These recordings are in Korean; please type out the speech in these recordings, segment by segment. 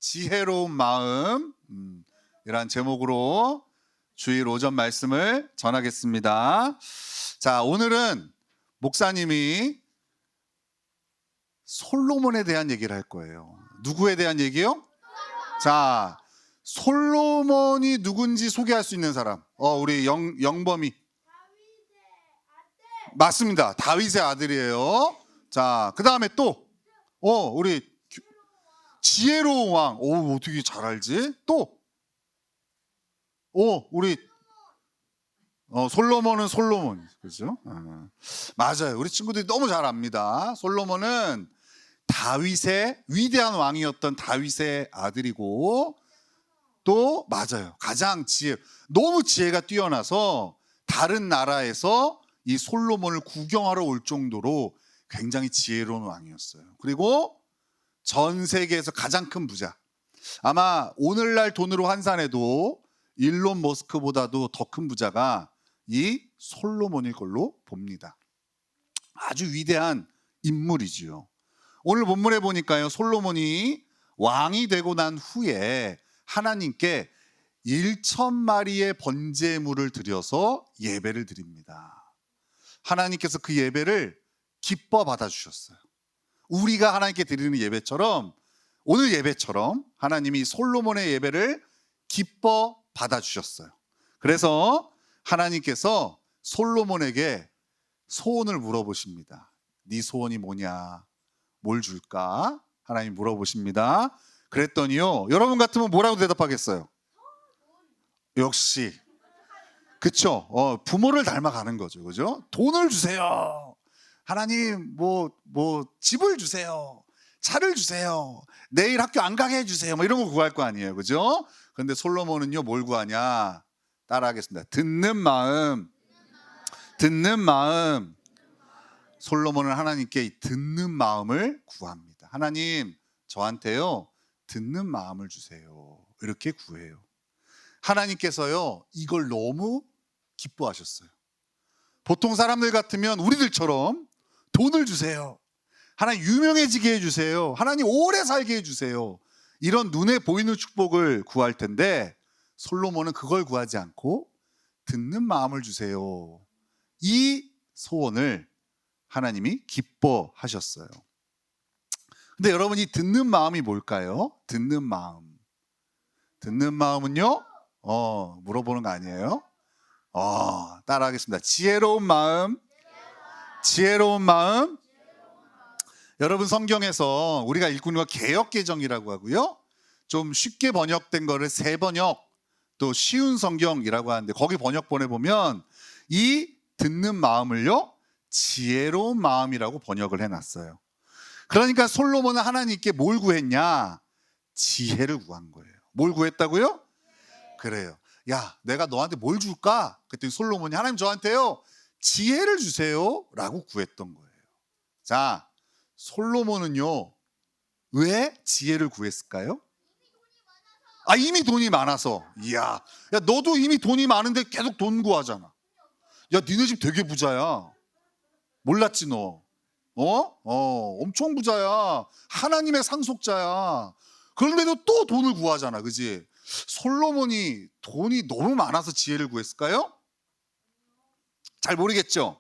지혜로운 마음 이란 제목으로 주일 오전 말씀을 전하겠습니다. 자, 오늘은 목사님이 솔로몬에 대한 얘기를 할 거예요. 누구에 대한 얘기요? 자, 솔로몬이 누군지 소개할 수 있는 사람. 우리 영범이. 맞습니다. 다윗의 아들이에요. 자, 그 다음에 또 우리 지혜로운 왕. 어떻게 잘 알지? 또 우리 솔로몬은 솔로몬. 그죠? 맞아요. 우리 친구들이 너무 잘 압니다. 솔로몬은 다윗의 위대한 왕이었던 다윗의 아들이고, 또 맞아요. 가장 너무 지혜가 뛰어나서 다른 나라에서 이 솔로몬을 구경하러 올 정도로 굉장히 지혜로운 왕이었어요. 그리고 전 세계에서 가장 큰 부자. 아마 오늘날 돈으로 환산해도 일론 머스크보다도 더 큰 부자가 이 솔로몬일 걸로 봅니다. 아주 위대한 인물이지요. 오늘 본문에 보니까요, 솔로몬이 왕이 되고 난 후에 하나님께 1,000마리의 번제물을 드려서 예배를 드립니다. 하나님께서 그 예배를 기뻐 받아주셨어요. 우리가 하나님께 드리는 예배처럼, 오늘 예배처럼 하나님이 솔로몬의 예배를 기뻐 받아주셨어요. 그래서 하나님께서 솔로몬에게 소원을 물어보십니다. 네 소원이 뭐냐? 뭘 줄까? 하나님 물어보십니다. 그랬더니요, 여러분 같으면 뭐라고 대답하겠어요? 역시 그쵸? 부모를 닮아가는 거죠. 그죠? 돈을 주세요. 하나님 뭐 집을 주세요. 차를 주세요. 내일 학교 안 가게 해주세요. 이런 거 구할 거 아니에요. 그죠? 그런데 솔로몬은요, 뭘 구하냐? 따라하겠습니다. 듣는 마음. 솔로몬은 하나님께 이 듣는 마음을 구합니다. 하나님, 저한테요 듣는 마음을 주세요. 이렇게 구해요. 하나님께서요 이걸 너무 기뻐하셨어요. 보통 사람들 같으면 우리들처럼 돈을 주세요. 하나님 유명해지게 해주세요. 하나님 오래 살게 해주세요. 이런 눈에 보이는 축복을 구할 텐데, 솔로몬은 그걸 구하지 않고 듣는 마음을 주세요. 이 소원을 하나님이 기뻐하셨어요. 근데 여러분, 이 듣는 마음이 뭘까요? 듣는 마음은요, 물어보는 거 아니에요? 따라하겠습니다. 지혜로운 마음. 여러분, 성경에서 우리가 읽고 있는 거 개역개정이라고 하고요, 좀 쉽게 번역된 거를 새번역, 또 쉬운 성경이라고 하는데, 거기 번역본에 보면 이 듣는 마음을요 지혜로운 마음이라고 번역을 해놨어요. 그러니까 솔로몬은 하나님께 뭘 구했냐? 지혜를 구한 거예요. 뭘 구했다고요? 그래요. 야, 내가 너한테 뭘 줄까? 그랬더니 솔로몬이 하나님 저한테요 지혜를 주세요 라고 구했던 거예요. 자, 솔로몬은요 왜 지혜를 구했을까요? 이미 돈이 많아서. 야, 너도 이미 돈이 많은데 계속 돈 구하잖아. 야, 니네 집 되게 부자야. 몰랐지 너? 엄청 부자야. 하나님의 상속자야. 그런데도 또 돈을 구하잖아. 그지? 솔로몬이 돈이 너무 많아서 지혜를 구했을까요? 잘 모르겠죠?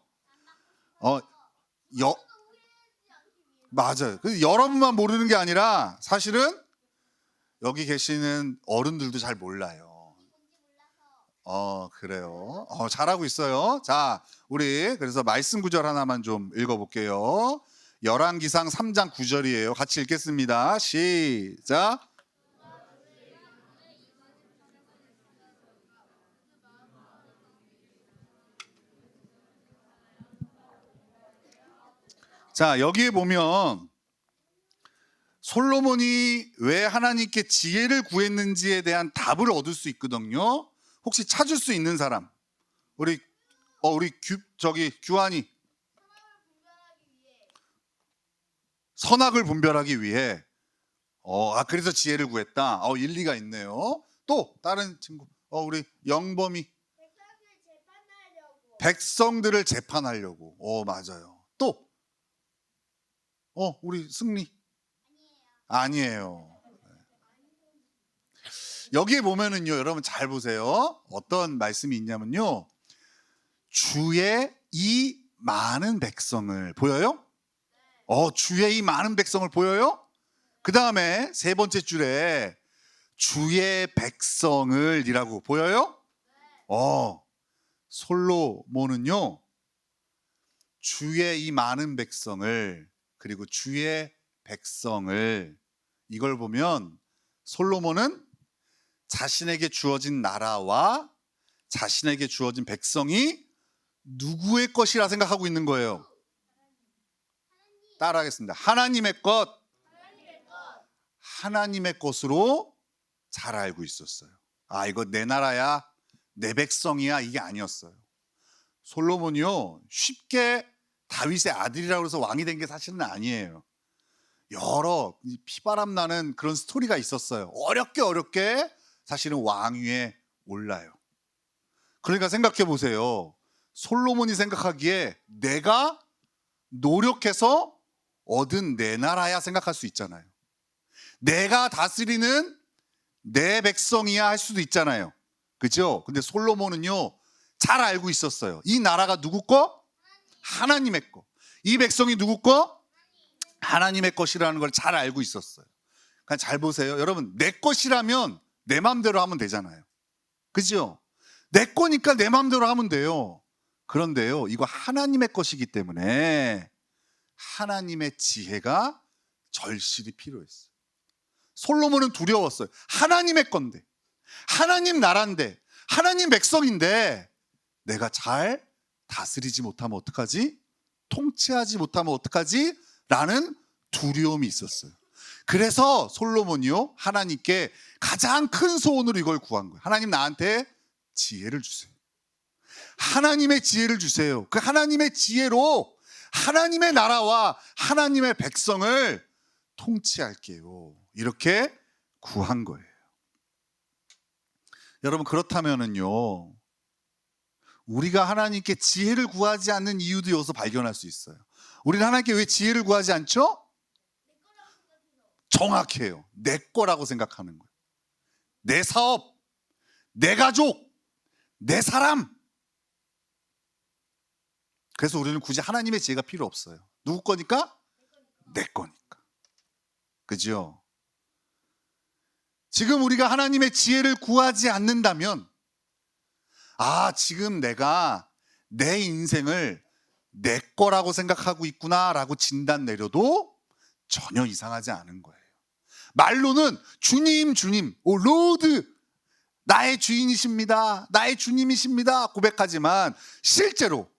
맞아요. 여러분만 모르는 게 아니라 사실은 여기 계시는 어른들도 잘 몰라요. 그래요. 잘하고 있어요. 자, 우리 그래서 말씀 구절 하나만 좀 읽어볼게요. 열왕기상 3장 9절이에요. 같이 읽겠습니다. 시작. 자, 여기에 보면 솔로몬이 왜 하나님께 지혜를 구했는지에 대한 답을 얻을 수 있거든요. 혹시 찾을 수 있는 사람? 우리 규환이. 선악을 분별하기 위해. 그래서 지혜를 구했다. 일리가 있네요. 또 다른 친구, 우리 영범이. 백성들을 재판하려고. 맞아요. 또 우리 승리. 아니에요. 여기에 보면은요, 여러분 잘 보세요. 어떤 말씀이 있냐면요. 주의 이 많은 백성을 보여요? 주의 이 많은 백성을 보여요? 그 다음에 세 번째 줄에 주의 백성을 이라고 보여요? 솔로몬은요, 주의 이 많은 백성을, 그리고 주의 백성을, 이걸 보면 솔로몬은 자신에게 주어진 나라와 자신에게 주어진 백성이 누구의 것이라 생각하고 있는 거예요? 따라하겠습니다. 하나님의 것. 하나님의 것으로 잘 알고 있었어요. 이거 내 나라야, 내 백성이야, 이게 아니었어요. 솔로몬이요, 쉽게 다윗의 아들이라고 해서 왕이 된 게 사실은 아니에요. 여러 피바람 나는 그런 스토리가 있었어요. 어렵게 사실은 왕위에 올라요. 그러니까 생각해 보세요. 솔로몬이 생각하기에 내가 노력해서 얻은 내 나라야 생각할 수 있잖아요. 내가 다스리는 내 백성이야 할 수도 있잖아요. 그죠? 근데 솔로몬은요, 잘 알고 있었어요. 이 나라가 누구 거? 하나님의 거. 이 백성이 누구 거? 하나님의 것이라는 걸 잘 알고 있었어요. 그러니까 잘 보세요. 여러분, 내 것이라면 내 마음대로 하면 되잖아요. 그죠? 내 거니까 내 마음대로 하면 돼요. 그런데요, 이거 하나님의 것이기 때문에 하나님의 지혜가 절실히 필요했어요. 솔로몬은 두려웠어요. 하나님의 건데, 하나님 나라인데, 하나님 백성인데 내가 잘 다스리지 못하면 어떡하지? 통치하지 못하면 어떡하지? 라는 두려움이 있었어요. 그래서 솔로몬이요, 하나님께 가장 큰 소원으로 이걸 구한 거예요. 하나님, 나한테 지혜를 주세요. 하나님의 지혜를 주세요. 그 하나님의 지혜로 하나님의 나라와 하나님의 백성을 통치할게요. 이렇게 구한 거예요. 여러분, 그렇다면은요, 우리가 하나님께 지혜를 구하지 않는 이유도 여기서 발견할 수 있어요. 우리는 하나님께 왜 지혜를 구하지 않죠? 정확해요. 내 거라고 생각하는 거예요. 내 사업, 내 가족, 내 사람. 그래서 우리는 굳이 하나님의 지혜가 필요 없어요. 누구 거니까? 내 거니까. 그죠? 지금 우리가 하나님의 지혜를 구하지 않는다면, 지금 내가 내 인생을 내 거라고 생각하고 있구나라고 진단 내려도 전혀 이상하지 않은 거예요. 말로는 주님, 로드, 나의 주인이십니다, 나의 주님이십니다 고백하지만 실제로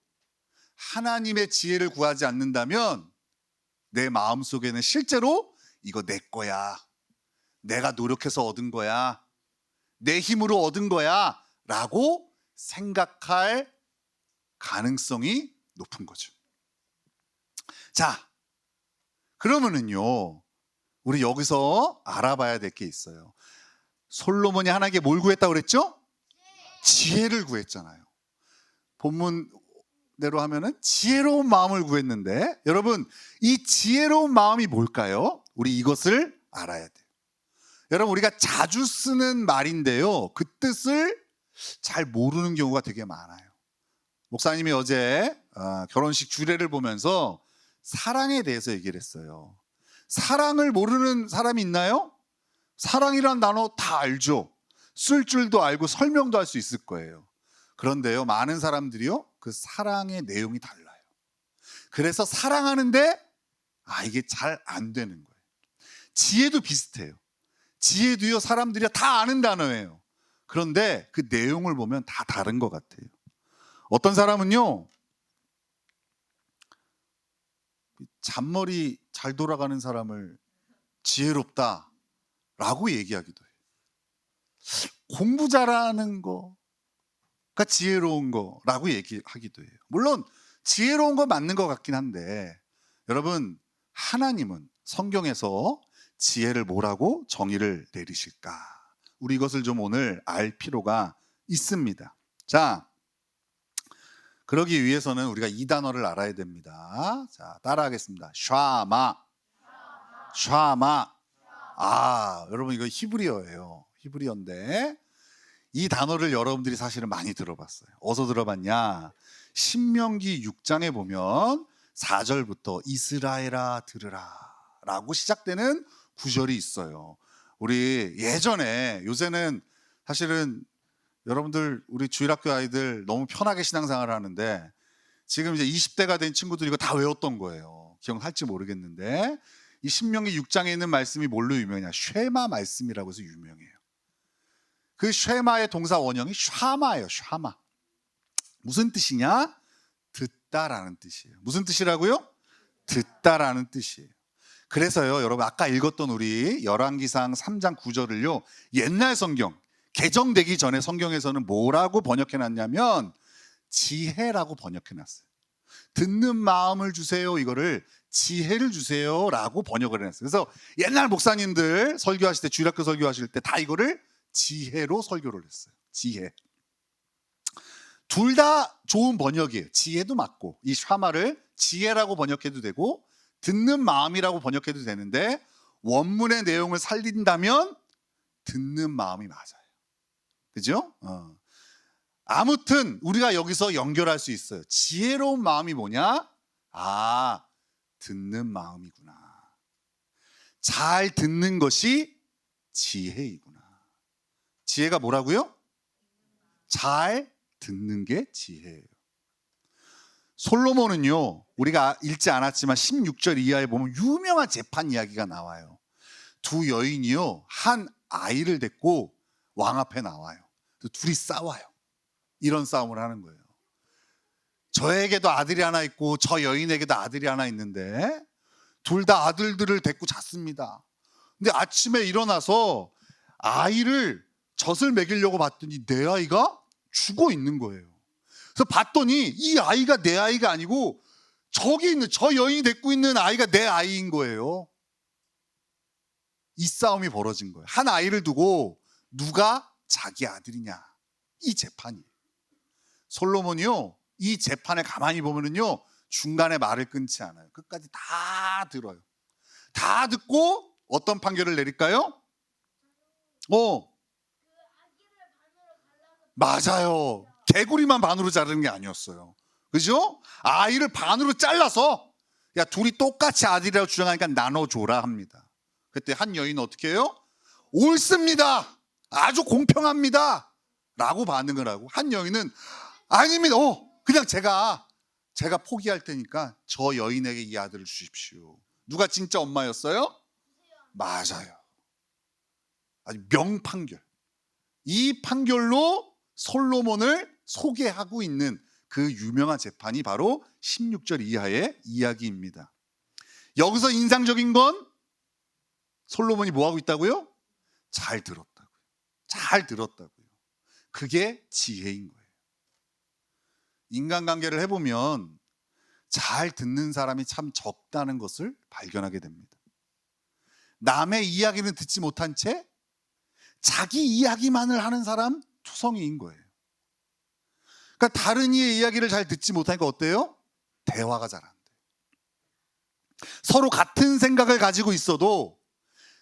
하나님의 지혜를 구하지 않는다면 내 마음속에는 실제로 이거 내 거야, 내가 노력해서 얻은 거야, 내 힘으로 얻은 거야 라고 생각할 가능성이 높은 거죠. 자, 그러면은요, 우리 여기서 알아봐야 될 게 있어요. 솔로몬이 하나님께 뭘 구했다고 그랬죠? 지혜를 구했잖아요. 본문대로 하면은 지혜로운 마음을 구했는데, 여러분, 이 지혜로운 마음이 뭘까요? 우리 이것을 알아야 돼요. 여러분, 우리가 자주 쓰는 말인데요, 그 뜻을 잘 모르는 경우가 되게 많아요. 목사님이 어제 결혼식 주례를 보면서 사랑에 대해서 얘기를 했어요. 사랑을 모르는 사람이 있나요? 사랑이란 단어 다 알죠. 쓸 줄도 알고 설명도 할 수 있을 거예요. 그런데요, 많은 사람들이요, 그 사랑의 내용이 달라요. 그래서 사랑하는데 이게 잘 안 되는 거예요. 지혜도 비슷해요. 지혜도요, 사람들이 다 아는 단어예요. 그런데 그 내용을 보면 다 다른 것 같아요. 어떤 사람은요, 잔머리 잘 돌아가는 사람을 지혜롭다라고 얘기하기도 해요. 공부 잘하는 거가 지혜로운 거라고 얘기하기도 해요. 물론 지혜로운 거 맞는 것 같긴 한데, 여러분, 하나님은 성경에서 지혜를 뭐라고 정의를 내리실까? 우리 이것을 좀 오늘 알 필요가 있습니다. 자, 그러기 위해서는 우리가 이 단어를 알아야 됩니다. 자, 따라하겠습니다. 샤마. 여러분, 이거 히브리어예요. 히브리어인데 이 단어를 여러분들이 사실은 많이 들어봤어요. 어디서 들어봤냐? 신명기 6장에 보면 4절부터 이스라엘아 들으라 라고 시작되는 구절이 있어요. 우리 예전에, 요새는 사실은 여러분들 우리 주일학교 아이들 너무 편하게 신앙생활을 하는데 지금 이제 20대가 된 친구들이 이거 다 외웠던 거예요. 기억할지 모르겠는데 이 신명기 6장에 있는 말씀이 뭘로 유명해냐? 쉐마 말씀이라고 해서 유명해요. 그 쉐마의 동사 원형이 샤마예요. 샤마. 무슨 뜻이냐? 듣다라는 뜻이에요. 무슨 뜻이라고요? 듣다라는 뜻이에요. 그래서요, 여러분 아까 읽었던 우리 열왕기상 3장 9절을요, 옛날 성경 개정되기 전에 성경에서는 뭐라고 번역해놨냐면 지혜라고 번역해놨어요. 듣는 마음을 주세요, 이거를 지혜를 주세요라고 번역을 해놨어요. 그래서 옛날 목사님들 설교하실 때, 주일학교 설교하실 때 다 이거를 지혜로 설교를 했어요. 지혜. 둘 다 좋은 번역이에요. 지혜도 맞고, 이 샤마를 지혜라고 번역해도 되고 듣는 마음이라고 번역해도 되는데 원문의 내용을 살린다면 듣는 마음이 맞아요. 그죠? 아무튼 우리가 여기서 연결할 수 있어요. 지혜로운 마음이 뭐냐? 아, 듣는 마음이구나. 잘 듣는 것이 지혜이구나. 지혜가 뭐라고요? 잘 듣는 게 지혜예요. 솔로몬은요, 우리가 읽지 않았지만 16절 이하에 보면 유명한 재판 이야기가 나와요. 두 여인이요, 한 아이를 데리고 왕 앞에 나와요. 둘이 싸워요. 이런 싸움을 하는 거예요. 저에게도 아들이 하나 있고 저 여인에게도 아들이 하나 있는데 둘 다 아들들을 데리고 잤습니다. 근데 아침에 일어나서 아이를 젖을 먹이려고 봤더니 내 아이가 죽어 있는 거예요. 그래서 봤더니 이 아이가 내 아이가 아니고 저기 있는 저 여인이 데리고 있는 아이가 내 아이인 거예요. 이 싸움이 벌어진 거예요. 한 아이를 두고 누가 자기 아들이냐, 이 재판이에요. 솔로몬이요, 이 재판을 가만히 보면은요, 중간에 말을 끊지 않아요. 끝까지 다 들어요. 다 듣고 어떤 판결을 내릴까요? 맞아요. 개구리만 반으로 자르는 게 아니었어요. 그죠? 아이를 반으로 잘라서, 야, 둘이 똑같이 아들이라고 주장하니까 나눠줘라 합니다. 그때 한 여인은 어떻게 해요? 옳습니다, 아주 공평합니다 라고 반응을 하고, 한 여인은 아닙니다, 그냥 제가 포기할 테니까 저 여인에게 이 아들을 주십시오. 누가 진짜 엄마였어요? 맞아요. 아주 명판결. 이 판결로 솔로몬을 소개하고 있는 그 유명한 재판이 바로 16절 이하의 이야기입니다. 여기서 인상적인 건 솔로몬이 뭐하고 있다고요? 잘 들었다고요. 잘 들었다고요. 그게 지혜인 거예요. 인간관계를 해보면 잘 듣는 사람이 참 적다는 것을 발견하게 됩니다. 남의 이야기는 듣지 못한 채 자기 이야기만을 하는 사람 투성이인 거예요. 그러니까 다른 이의 이야기를 잘 듣지 못하니까 어때요? 대화가 잘 안 돼요. 서로 같은 생각을 가지고 있어도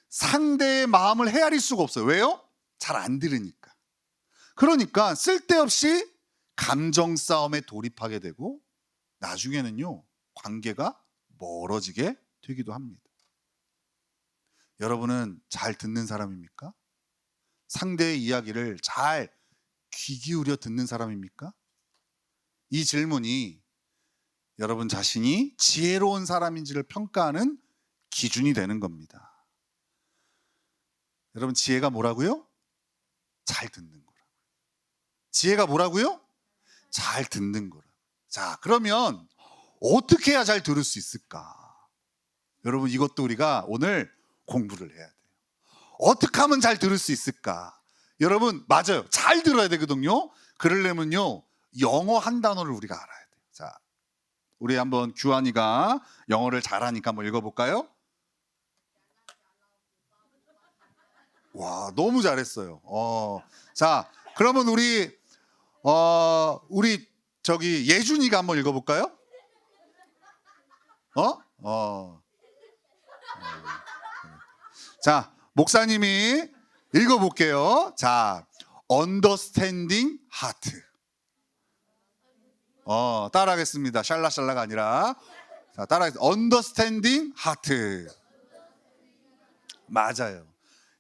상대의 마음을 헤아릴 수가 없어요. 왜요? 잘 안 들으니까. 그러니까 쓸데없이 감정 싸움에 돌입하게 되고 나중에는요, 관계가 멀어지게 되기도 합니다. 여러분은 잘 듣는 사람입니까? 상대의 이야기를 잘 귀 기울여 듣는 사람입니까? 이 질문이 여러분 자신이 지혜로운 사람인지를 평가하는 기준이 되는 겁니다. 여러분, 지혜가 뭐라고요? 잘 듣는 거라고요. 지혜가 뭐라고요? 잘 듣는 거라고요. 자, 그러면 어떻게 해야 잘 들을 수 있을까? 여러분, 이것도 우리가 오늘 공부를 해야 돼요. 어떻게 하면 잘 들을 수 있을까? 여러분, 맞아요. 잘 들어야 되거든요. 그러려면요, 영어 한 단어를 우리가 알아야 돼요. 자, 우리 한번 규환이가 영어를 잘하니까 한번 읽어볼까요? 와, 너무 잘했어요. 자, 그러면 우리 저기 예준이가 한번 읽어볼까요? 자, 목사님이 읽어볼게요. 자, understanding heart. 따라하겠습니다. 샬라샬라가 아니라. 자, 따라하겠습니다. understanding heart. 맞아요.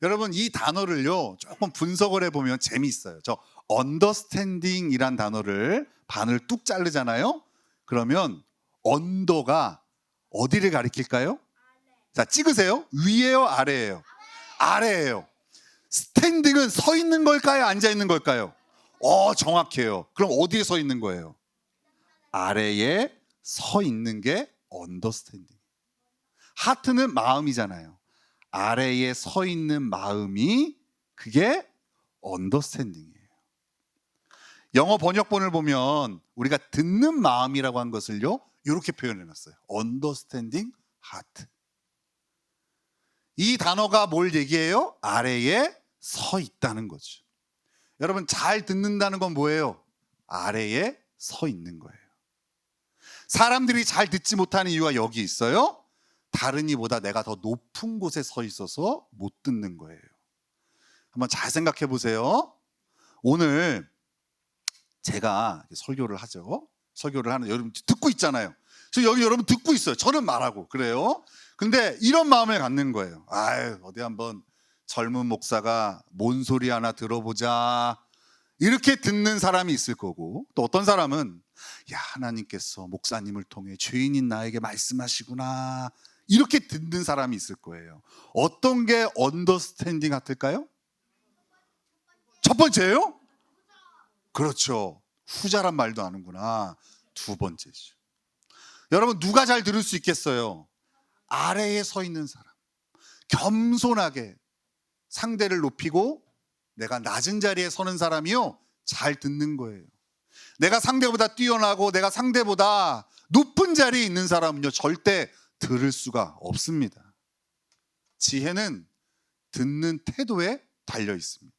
여러분, 이 단어를요, 조금 분석을 해보면 재미있어요. 저 understanding 이란 단어를 반을 뚝 자르잖아요. 그러면 언더가 어디를 가리킬까요? 자, 찍으세요. 위에요, 아래예요? 아래예요. 스탠딩은 서 있는 걸까요? 앉아 있는 걸까요? 정확해요. 그럼 어디에 서 있는 거예요? 아래에 서 있는 게 언더스탠딩. 하트는 마음이잖아요. 아래에 서 있는 마음이 그게 언더스탠딩이에요. 영어 번역본을 보면 우리가 듣는 마음이라고 한 것을요, 이렇게 표현해 놨어요. 언더스탠딩 하트. 이 단어가 뭘 얘기해요? 아래에 서 있다는 거죠. 여러분, 잘 듣는다는 건 뭐예요? 아래에 서 있는 거예요. 사람들이 잘 듣지 못하는 이유가 여기 있어요. 다른 이보다 내가 더 높은 곳에 서 있어서 못 듣는 거예요. 한번 잘 생각해 보세요. 오늘 제가 설교를 하죠. 설교를 하는, 여러분 듣고 있잖아요. 그래서 여기 여러분 듣고 있어요. 저는 말하고 그래요. 근데 이런 마음을 갖는 거예요. 어디 한번 젊은 목사가 뭔 소리 하나 들어보자, 이렇게 듣는 사람이 있을 거고, 또 어떤 사람은 하나님께서 목사님을 통해 죄인인 나에게 말씀하시구나, 이렇게 듣는 사람이 있을 거예요. 어떤 게 언더스탠딩 같을까요? 첫 번째예요? 그렇죠. 후자란 말도 아는구나. 두 번째죠. 여러분, 누가 잘 들을 수 있겠어요? 아래에 서 있는 사람. 겸손하게 상대를 높이고 내가 낮은 자리에 서는 사람이요, 잘 듣는 거예요. 내가 상대보다 뛰어나고 내가 상대보다 높은 자리에 있는 사람은요, 절대 들을 수가 없습니다. 지혜는 듣는 태도에 달려 있습니다.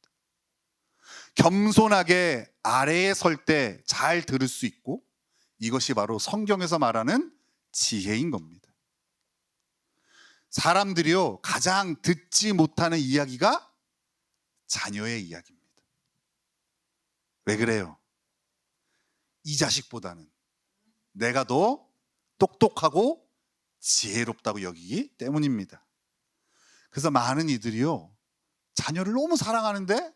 겸손하게 아래에 설 때 잘 들을 수 있고, 이것이 바로 성경에서 말하는 지혜인 겁니다. 사람들이요, 가장 듣지 못하는 이야기가 자녀의 이야기입니다. 왜 그래요? 이 자식보다는 내가 더 똑똑하고 지혜롭다고 여기기 때문입니다. 그래서 많은 이들이요, 자녀를 너무 사랑하는데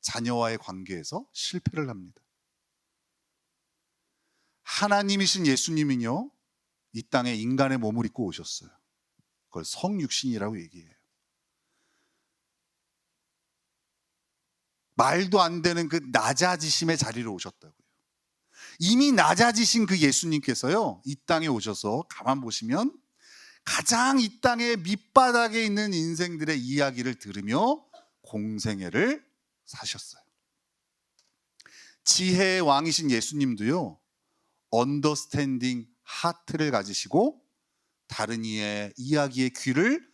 자녀와의 관계에서 실패를 합니다. 하나님이신 예수님은요, 이 땅에 인간의 몸을 입고 오셨어요. 그걸 성육신이라고 얘기해요. 말도 안 되는 그 낮아지심의 자리로 오셨다고요. 이미 낮아지신 그 예수님께서요, 이 땅에 오셔서 가만 보시면 가장 이 땅의 밑바닥에 있는 인생들의 이야기를 들으며 공생애를 사셨어요. 지혜의 왕이신 예수님도요, 언더스탠딩 하트를 가지시고 다른 이의 이야기의 귀를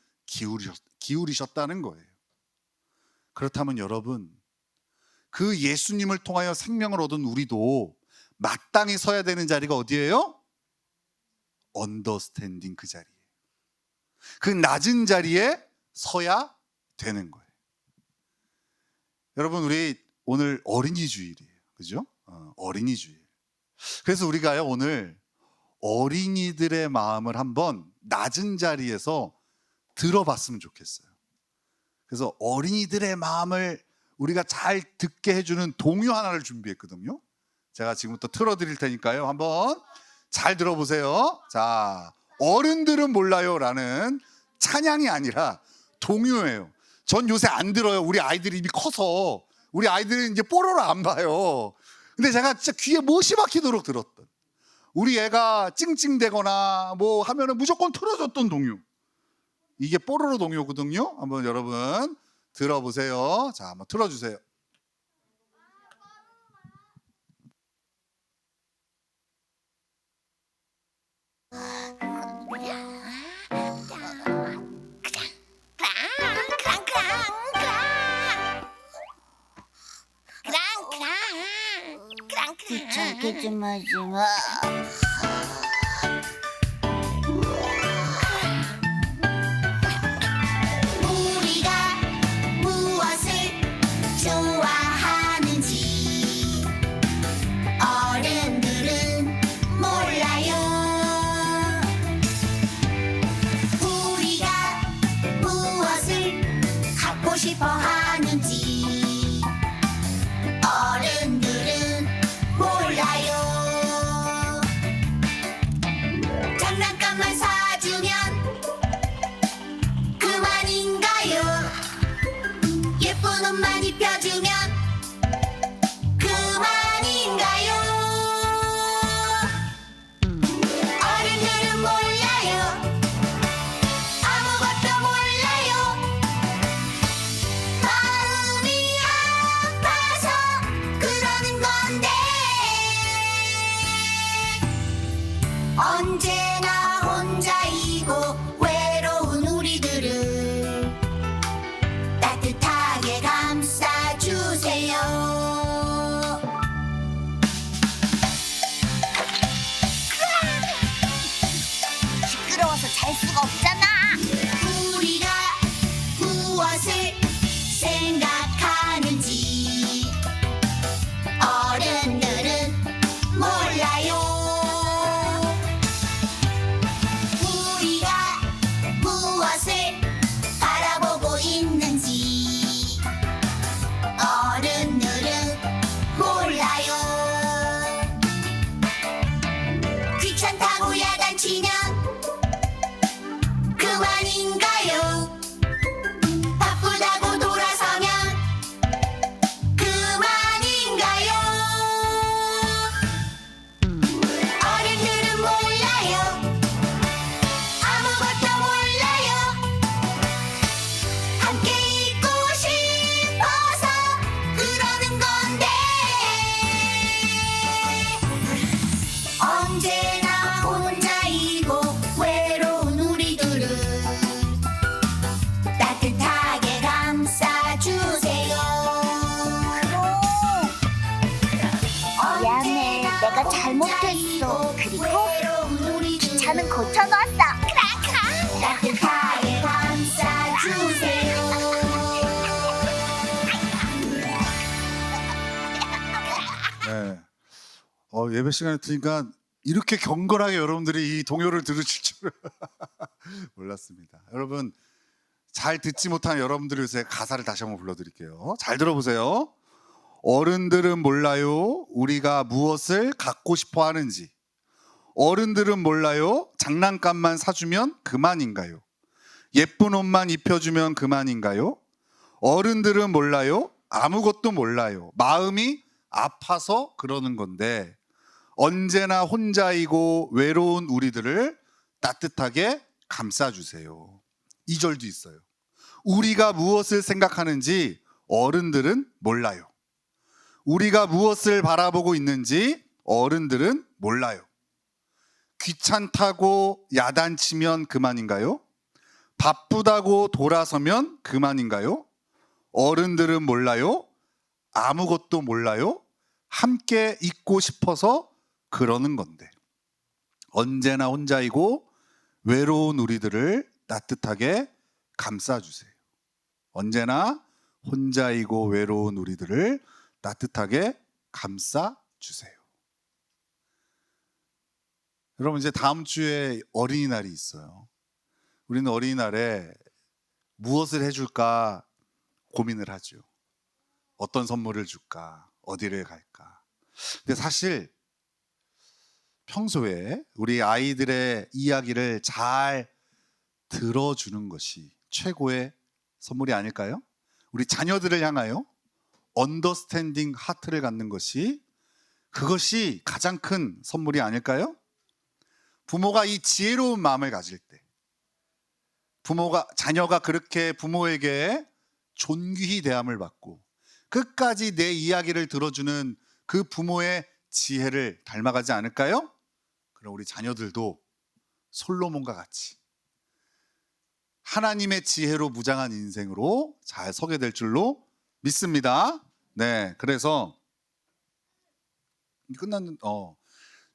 기울이셨다는 거예요. 그렇다면 여러분, 그 예수님을 통하여 생명을 얻은 우리도 마땅히 서야 되는 자리가 어디예요? 언더스탠딩 그 자리에, 그 낮은 자리에 서야 되는 거예요. 여러분, 우리 오늘 어린이 주일이에요. 그죠? 어린이 주일. 그래서 우리가요, 오늘 어린이들의 마음을 한번 낮은 자리에서 들어봤으면 좋겠어요. 그래서 어린이들의 마음을 우리가 잘 듣게 해주는 동요 하나를 준비했거든요. 제가 지금부터 틀어드릴 테니까요, 한번 잘 들어보세요. 자, 어른들은 몰라요 라는 찬양이 아니라 동요예요. 전 요새 안 들어요. 우리 아이들이 이미 커서. 우리 아이들은 이제 뽀로로 안 봐요. 근데 제가 진짜 귀에 못이 박히도록 들었던, 우리 애가 찡찡대거나 뭐 하면은 무조건 틀어줬던 동요, 이게 뽀로로 동요거든요. 한번 여러분 들어보세요. 자, 한번 틀어주세요. 귀찮게 좀 하지 마. 우리가 무엇을 싶어 하는지 어른들은 몰라요. 장난감만 사주면 그만인가요? 예쁜 옷만 입혀주면 그만인가요? 어른들은 몰라요. 아무것도 몰라요. 마음이 아파서 그러는 건데 언제나 혼자이고 외로운 우리들을 따뜻하게 감싸주세요. 시끄러워서 잘 수가 없잖아. 우리가 무엇을 생각하는지 어른들은 몰라요. 우리가 무엇을 바라보고 있는지 어른들은 몰라요. 귀찮다고 야단치면 그만인가요? 바쁘다고 돌아서면 그만인가요? 어른들은 몰라요. 아무것도 몰라요. 함께 있고 싶어서 그러는 건데 언제나 혼자이고 외로운 우리들을 따뜻하게 감싸주세요. 미안해, 내가 잘못했어. 그리고 귀찮은 고쳐놨어. 따뜻하게 감싸주세요. 네. 예배 시간에 드니까 이렇게 경건하게 여러분들이 이 동요를 들으실 줄은 몰랐습니다. 여러분 잘 듣지 못한 여러분들을 위해서 가사를 다시 한번 불러드릴게요. 잘 들어보세요. 어른들은 몰라요. 우리가 무엇을 갖고 싶어 하는지. 어른들은 몰라요. 장난감만 사주면 그만인가요? 예쁜 옷만 입혀주면 그만인가요? 어른들은 몰라요. 아무것도 몰라요. 마음이 아파서 그러는 건데 언제나 혼자이고 외로운 우리들을 따뜻하게 감싸주세요. 2절도 있어요. 우리가 무엇을 생각하는지 어른들은 몰라요. 우리가 무엇을 바라보고 있는지 어른들은 몰라요. 귀찮다고 야단치면 그만인가요? 바쁘다고 돌아서면 그만인가요? 어른들은 몰라요. 아무것도 몰라요. 함께 있고 싶어서 그러는 건데 언제나 혼자이고 외로운 우리들을 따뜻하게 감싸주세요. 언제나 혼자이고 외로운 우리들을 따뜻하게 감싸주세요. 여러분 이제 다음 주에 어린이날이 있어요. 우리는 어린이날에 무엇을 해줄까 고민을 하죠. 어떤 선물을 줄까? 어디를 갈까? 근데 사실 평소에 우리 아이들의 이야기를 잘 들어주는 것이 최고의 선물이 아닐까요? 우리 자녀들을 향하여 언더스탠딩 하트를 갖는 것이 그것이 가장 큰 선물이 아닐까요? 부모가 이 지혜로운 마음을 가질 때 자녀가 그렇게 부모에게 존귀히 대함을 받고 끝까지 내 이야기를 들어주는 그 부모의 지혜를 닮아가지 않을까요? 그럼 우리 자녀들도 솔로몬과 같이 하나님의 지혜로 무장한 인생으로 잘 서게 될 줄로 믿습니다. 네, 그래서 끝났는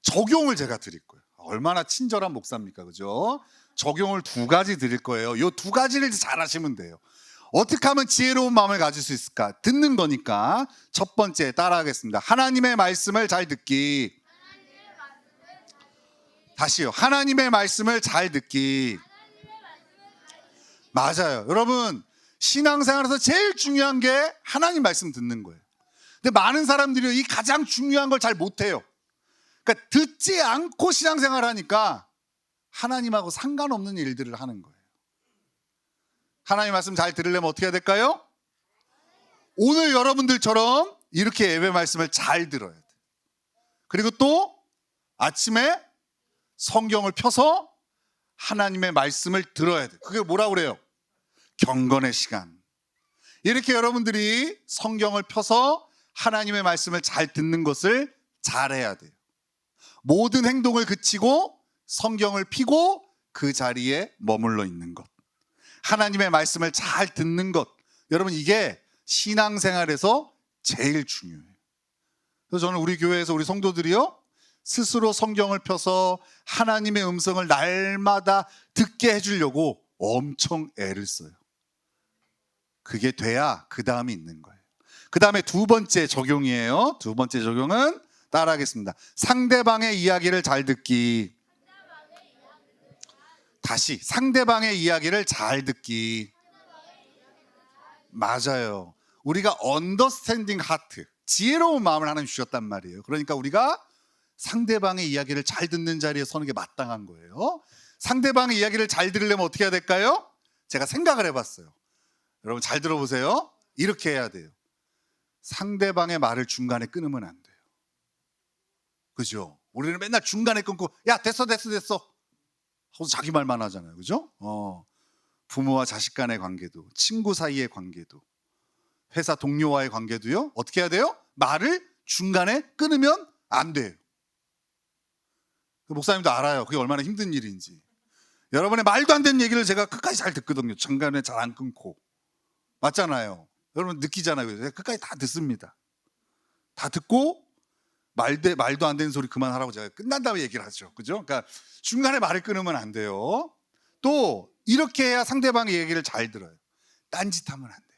적용을 제가 드릴 거예요. 얼마나 친절한 목사입니까, 그죠? 적용을 2가지 드릴 거예요. 이 2가지를 잘 하시면 돼요. 어떻게 하면 지혜로운 마음을 가질 수 있을까? 듣는 거니까. 첫 번째 따라하겠습니다. 하나님의 말씀을 잘 듣기. 다시요. 하나님의 말씀을 잘 듣기. 맞아요. 여러분, 신앙생활에서 제일 중요한 게 하나님 말씀 듣는 거예요. 근데 많은 사람들이 이 가장 중요한 걸 잘 못해요. 그러니까 듣지 않고 신앙생활을 하니까 하나님하고 상관없는 일들을 하는 거예요. 하나님 말씀 잘 들으려면 어떻게 해야 될까요? 오늘 여러분들처럼 이렇게 예배 말씀을 잘 들어야 돼요. 그리고 또 아침에 성경을 펴서 하나님의 말씀을 들어야 돼요. 그게 뭐라고 그래요? 경건의 시간. 이렇게 여러분들이 성경을 펴서 하나님의 말씀을 잘 듣는 것을 잘해야 돼요. 모든 행동을 그치고 성경을 펴고 그 자리에 머물러 있는 것, 하나님의 말씀을 잘 듣는 것, 여러분 이게 신앙생활에서 제일 중요해요. 그래서 저는 우리 교회에서 우리 성도들이요 스스로 성경을 펴서 하나님의 음성을 날마다 듣게 해주려고 엄청 애를 써요. 그게 돼야 그 다음이 있는 거예요. 그 다음에 두 번째 적용이에요. 두 번째 적용은 따라하겠습니다. 상대방의 이야기를 잘 듣기. 다시 상대방의 이야기를 잘 듣기. 맞아요. 우리가 언더스탠딩 하트, 지혜로운 마음을 하나님 주셨단 말이에요. 그러니까 우리가 상대방의 이야기를 잘 듣는 자리에 서는 게 마땅한 거예요. 상대방의 이야기를 잘 들으려면 어떻게 해야 될까요? 제가 생각을 해봤어요. 여러분 잘 들어보세요. 이렇게 해야 돼요. 상대방의 말을 중간에 끊으면 안 돼요. 그죠? 우리는 맨날 중간에 끊고 야 됐어 하고 자기 말만 하잖아요. 그죠? 부모와 자식 간의 관계도, 친구 사이의 관계도, 회사 동료와의 관계도요. 어떻게 해야 돼요? 말을 중간에 끊으면 안 돼요. 목사님도 알아요. 그게 얼마나 힘든 일인지. 여러분의 말도 안 되는 얘기를 제가 끝까지 잘 듣거든요. 중간에 잘 안 끊고. 맞잖아요. 여러분 느끼잖아요. 제가 끝까지 다 듣습니다. 다 듣고 말도 안 되는 소리 그만하라고 제가 끝난 다음에 얘기를 하죠. 그죠? 그러니까 중간에 말을 끊으면 안 돼요. 또 이렇게 해야 상대방의 얘기를 잘 들어요. 딴짓하면 안 돼요.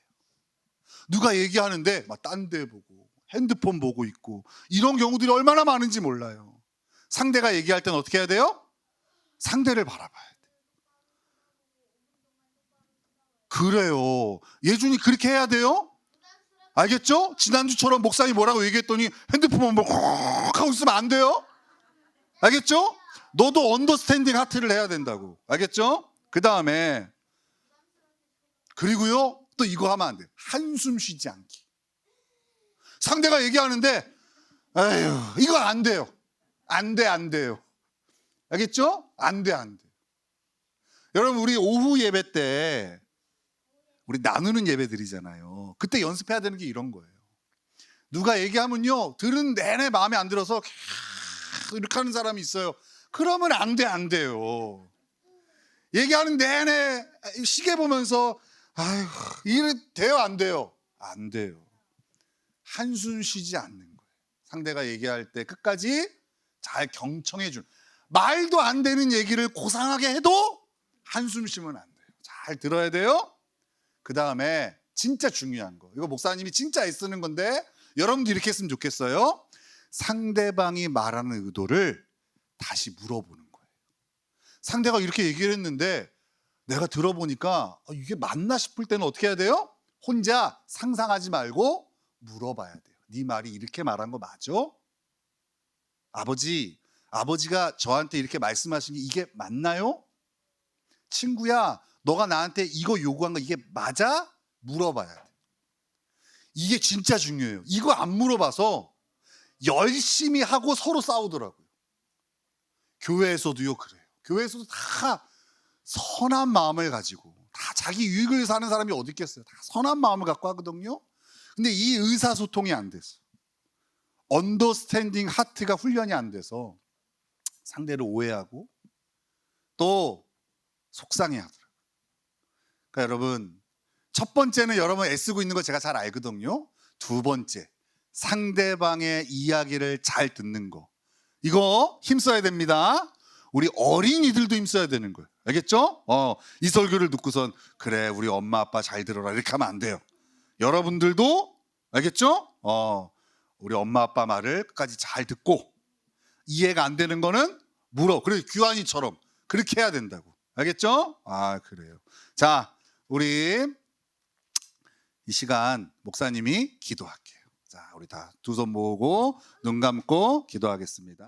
누가 얘기하는데 막 딴 데 보고 핸드폰 보고 있고 이런 경우들이 얼마나 많은지 몰라요. 상대가 얘기할 때는 어떻게 해야 돼요? 상대를 바라봐야 돼요. 그래요. 예준이 그렇게 해야 돼요? 알겠죠? 지난주처럼 목사님 뭐라고 얘기했더니 핸드폰만 보고 하고 있으면 안 돼요? 알겠죠? 너도 언더스탠딩 하트를 해야 된다고. 알겠죠? 그 다음에 그리고요 또 이거 하면 안 돼요. 한숨 쉬지 않기. 상대가 얘기하는데 에휴 이거 안 돼요. 안 돼요. 알겠죠? 안 돼. 여러분 우리 오후 예배 때 우리 나누는 예배 드리잖아요. 그때 연습해야 되는 게 이런 거예요. 누가 얘기하면요 들은 내내 마음에 안 들어서 계속 이렇게 하는 사람이 있어요. 그러면 안 돼요. 얘기하는 내내 시계 보면서 아휴 이래 돼요 안 돼요? 안 돼요. 한숨 쉬지 않는 거예요. 상대가 얘기할 때 끝까지 잘 경청해 주는. 말도 안 되는 얘기를 고상하게 해도 한숨 쉬면 안 돼요. 잘 들어야 돼요. 그 다음에 진짜 중요한 거, 이거 목사님이 진짜 애쓰는 건데 여러분도 이렇게 했으면 좋겠어요. 상대방이 말하는 의도를 다시 물어보는 거예요. 상대가 이렇게 얘기를 했는데 내가 들어보니까 이게 맞나 싶을 때는 어떻게 해야 돼요? 혼자 상상하지 말고 물어봐야 돼요. 네 말이 이렇게 말한 거 맞아? 아버지가 저한테 이렇게 말씀하신 게 이게 맞나요? 친구야 너가 나한테 이거 요구한 거 이게 맞아? 물어봐야 돼. 이게 진짜 중요해요. 이거 안 물어봐서 열심히 하고 서로 싸우더라고요. 교회에서도요 그래요. 교회에서도 다 선한 마음을 가지고 다 자기 유익을 사는 사람이 어디 있겠어요. 다 선한 마음을 갖고 하거든요. 근데 이 의사소통이 안 됐어. 언더스탠딩 하트가 훈련이 안 돼서 상대를 오해하고 또 속상해하더라고요. 그러니까 여러분 첫 번째는 여러분 애쓰고 있는 거 제가 잘 알거든요. 두 번째 상대방의 이야기를 잘 듣는 거, 이거 힘써야 됩니다. 우리 어린이들도 힘써야 되는 거예요. 알겠죠? 이 설교를 듣고선 그래 우리 엄마 아빠 잘 들어라 이렇게 하면 안 돼요. 여러분들도 알겠죠? 우리 엄마 아빠 말을 끝까지 잘 듣고 이해가 안 되는 거는 물어. 그래 규환이처럼 그렇게 해야 된다고. 알겠죠? 그래요. 자, 우리 이 시간 목사님이 기도할게요. 자, 우리 다 두 손 모으고 눈 감고 기도하겠습니다.